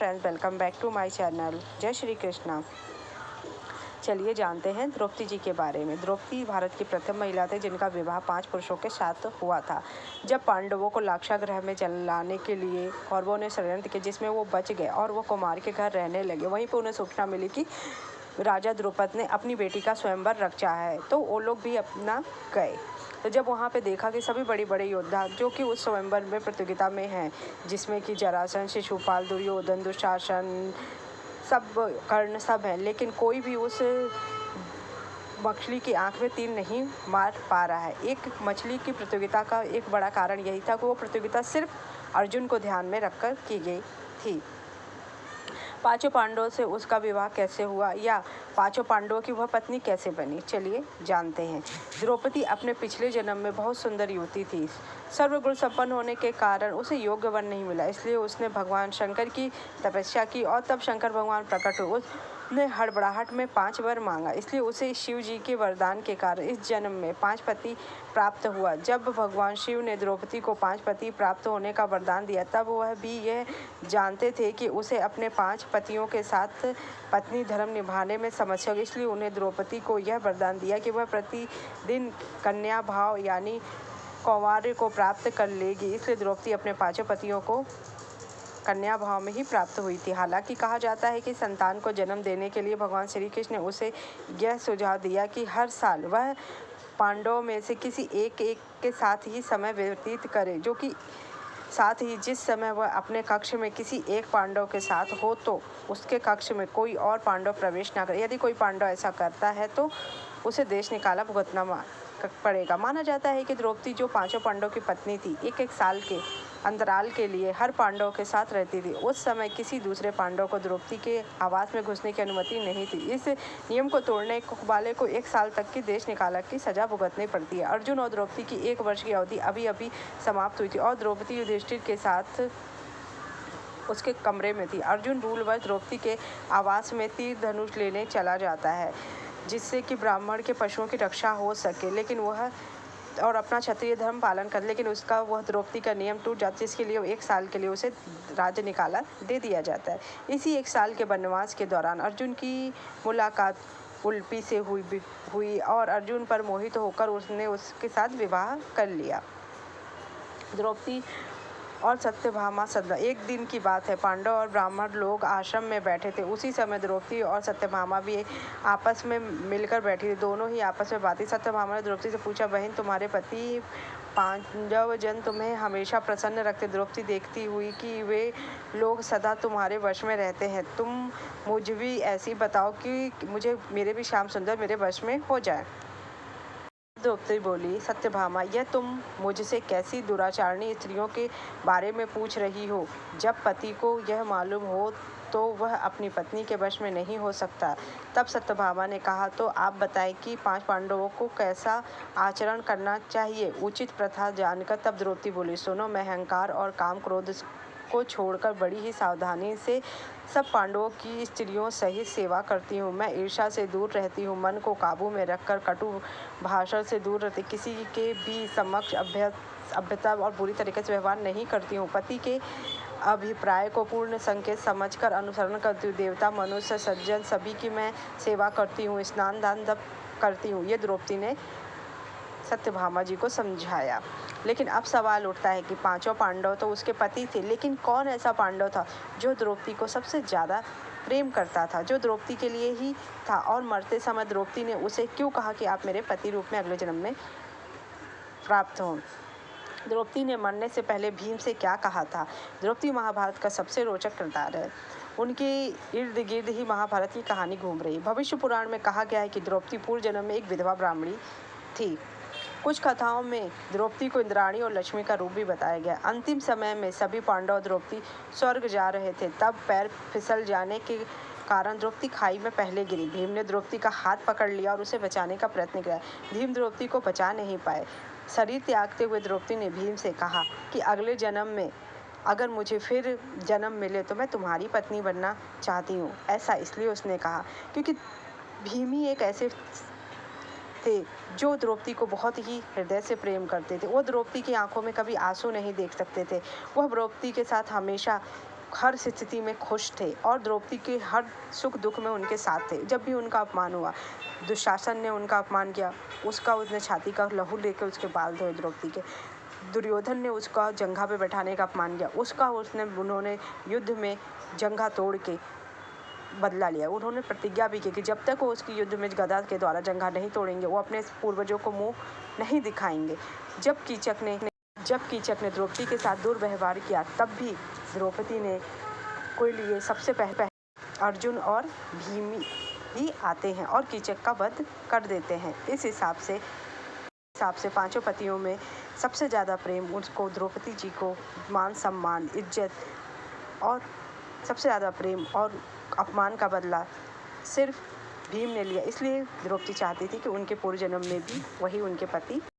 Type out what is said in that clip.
Friends, welcome back to my channel. जय श्री कृष्णा। चलिए जानते हैं द्रौपदी जी के बारे में। द्रौपदी भारत की प्रथम महिला थे जिनका विवाह 5 पुरुषों के साथ हुआ था। जब पांडवों को लाक्षागृह में जलाने के लिए कौरवों ने षड्यंत्र किया जिसमें वो बच गए और वो कुमार के घर रहने लगे, वहीं पर उन्हें सूचना मिली कि राजा द्रुपद ने अपनी बेटी का स्वयंवर रचा है, तो वो लोग भी अपना गए। तो जब वहाँ पे देखा कि सभी बड़े बड़े योद्धा जो कि उस स्वयंवर में प्रतियोगिता में हैं, जिसमें कि जरासंध, शिशुपाल, दुर्योधन, दुशासन, सब कर्ण सब हैं, लेकिन कोई भी उस मछली की आंख में तीर नहीं मार पा रहा है। एक मछली की प्रतियोगिता का एक बड़ा कारण यही था कि वो प्रतियोगिता सिर्फ अर्जुन को ध्यान में रखकर की गई थी। पांचों पांडवों से उसका विवाह कैसे हुआ या पांचों पांडवों की वह पत्नी कैसे बनी, चलिए जानते हैं। द्रौपदी अपने पिछले जन्म में बहुत सुंदर युवती थी। सर्वगुण संपन्न होने के कारण उसे योग्य वर नहीं मिला, इसलिए उसने भगवान शंकर की तपस्या की और तब शंकर भगवान प्रकट हुए। उसने हड़बड़ाहट में 5 वर मांगा, इसलिए उसे शिव जी के वरदान के कारण इस जन्म में 5 पति प्राप्त हुआ। जब भगवान शिव ने द्रौपदी को 5 पति प्राप्त होने का वरदान दिया, तब वह भी यह जानते थे कि उसे अपने 5 पतियों के साथ पत्नी धर्म निभाने में समस्या होगी, इसलिए उन्हें द्रौपदी को यह वरदान दिया कि वह प्रतिदिन कन्या भाव यानी कौमार्य को प्राप्त कर लेगी। इसलिए द्रौपदी अपने 5 पतियों को कन्या भाव में ही प्राप्त हुई थी। हालांकि कहा जाता है कि संतान को जन्म देने के लिए भगवान श्री कृष्ण ने उसे यह सुझाव दिया कि हर साल वह पांडवों में से किसी एक के साथ ही समय व्यतीत करे, जो कि साथ ही जिस समय वह अपने कक्ष में किसी एक पांडव के साथ हो तो उसके कक्ष में कोई और पांडव प्रवेश न करे। यदि कोई पांडव ऐसा करता है तो उसे देश निकाला भुगतना पड़ेगा। माना जाता है कि द्रौपदी जो 5 पांडव की पत्नी थी, एक साल के अंतराल के लिए हर पांडव के साथ रहती थी। उस समय किसी दूसरे पांडव को द्रौपदी के आवास में घुसने की अनुमति नहीं थी। इस नियम को तोड़ने वाले को 1 साल तक की देश निकाला की सजा भुगतनी पड़ती है। अर्जुन और द्रौपदी की 1 वर्ष की अवधि अभी अभी समाप्त हुई थी और द्रौपदी युधिष्ठिर के साथ उसके कमरे में थी। अर्जुन भूलवश द्रौपदी के आवास में तीर धनुष लेने चला जाता है, जिससे कि ब्राह्मण के पशुओं की रक्षा हो सके, लेकिन वह और अपना क्षत्रिय धर्म पालन कर, लेकिन उसका वह द्रौपदी का नियम टूट जाता है, जिसके लिए 1 साल के लिए उसे राज्य निकाला दे दिया जाता है। इसी 1 साल के वनवास के दौरान अर्जुन की मुलाकात उल्पी से हुई और अर्जुन पर मोहित होकर उसने उसके साथ विवाह कर लिया। द्रौपदी और सत्यभामा सदा एक दिन की बात है। पांडव और ब्राह्मण लोग आश्रम में बैठे थे। उसी समय द्रौपदी और सत्यभामा भी आपस में मिलकर बैठी थी। दोनों ही आपस में बातें। सत्यभामा ने द्रौपदी से पूछा, बहन तुम्हारे पति पांडव जन तुम्हें हमेशा प्रसन्न रखते। द्रौपदी देखती हुई कि वे लोग सदा तुम्हारे वश में रहते हैं, तुम मुझ भी ऐसी बताओ कि मुझे मेरे भी श्याम सुंदर मेरे वश में हो जाए। द्रौपदी बोली, सत्यभामा यह तुम मुझसे कैसी दुराचारणी स्त्रियों के बारे में पूछ रही हो। जब पति को यह मालूम हो तो वह अपनी पत्नी के वश में नहीं हो सकता। तब सत्यभामा ने कहा, तो आप बताएं कि 5 पांडवों को कैसा आचरण करना चाहिए, उचित प्रथा जानकर। तब द्रौपदी बोली, सुनो, मैं अहंकार और काम क्रोध को छोड़कर बड़ी ही सावधानी से सब पांडवों की स्त्रियों सहित सेवा करती हूँ। मैं ईर्ष्या से दूर रहती हूँ, मन को काबू में रखकर कटु भाषण से दूर रहती, किसी के भी समक्ष अभ्यता और बुरी तरीके से व्यवहार नहीं करती हूँ। पति के अभिप्राय को पूर्ण संकेत समझकर अनुसरण करती हूँ। देवता, मनुष्य, सज्जन सभी की मैं सेवा करती हूँ, स्नान दान तप करती हूँ। ये द्रौपदी ने सत्यभामा जी को समझाया। लेकिन अब सवाल उठता है कि 5 पांडव तो उसके पति थे, लेकिन कौन ऐसा पांडव था जो द्रौपदी को सबसे ज़्यादा प्रेम करता था, जो द्रौपदी के लिए ही था, और मरते समय द्रौपदी ने उसे क्यों कहा कि आप मेरे पति रूप में अगले जन्म में प्राप्त हों। द्रौपदी ने मरने से पहले भीम से क्या कहा था। द्रौपदी महाभारत का सबसे रोचक किरदार है। उनके इर्द गिर्द ही महाभारत की कहानी घूम रही। भविष्य पुराण में कहा गया है कि द्रौपदी पूर्व जन्म में एक विधवा ब्राह्मणी थी। कुछ कथाओं में द्रौपदी को इंद्राणी और लक्ष्मी का रूप भी बताया गया। अंतिम समय में सभी पांडव और द्रौपदी स्वर्ग जा रहे थे, तब पैर फिसल जाने के कारण द्रौपदी खाई में पहले गिरी। भीम ने द्रौपदी का हाथ पकड़ लिया और उसे बचाने का प्रयत्न किया। भीम द्रौपदी को बचा नहीं पाए। शरीर त्यागते हुए द्रौपदी ने भीम से कहा कि अगले जन्म में अगर मुझे फिर जन्म मिले तो मैं तुम्हारी पत्नी बनना चाहती हूँ। ऐसा इसलिए उसने कहा क्योंकि भीम ही एक ऐसे थे जो द्रौपदी को बहुत ही हृदय से प्रेम करते थे। वो द्रौपदी की आंखों में कभी आंसू नहीं देख सकते थे। वह द्रौपदी के साथ हमेशा हर स्थिति में खुश थे और द्रौपदी के हर सुख दुख में उनके साथ थे। जब भी उनका अपमान हुआ, दुशासन ने उनका अपमान किया, उसने छाती का लहू लेकर उसके बाल धोए द्रौपदी के। दुर्योधन ने उसका जंघा पे बैठाने का अपमान किया, उन्होंने युद्ध में जंघा तोड़ के बदला लिया। उन्होंने प्रतिज्ञा भी की कि जब तक वो उसकी युद्ध में गदा के द्वारा जंघा नहीं तोड़ेंगे, वो अपने पूर्वजों को मुंह नहीं दिखाएंगे। जब कीचक ने द्रौपदी के साथ दुर्व्यवहार किया, तब भी द्रौपदी ने कोई लिए सबसे पहले अर्जुन और भीम भी आते हैं और कीचक का वध कर देते हैं। इस हिसाब से पांचों पतियों में सबसे ज़्यादा प्रेम उसको द्रौपदी जी को मान सम्मान इज्जत और सबसे ज़्यादा प्रेम और अपमान का बदला सिर्फ भीम ने लिया। इसलिए द्रौपदी चाहती थी कि उनके पूर्व जन्म में भी वही उनके पति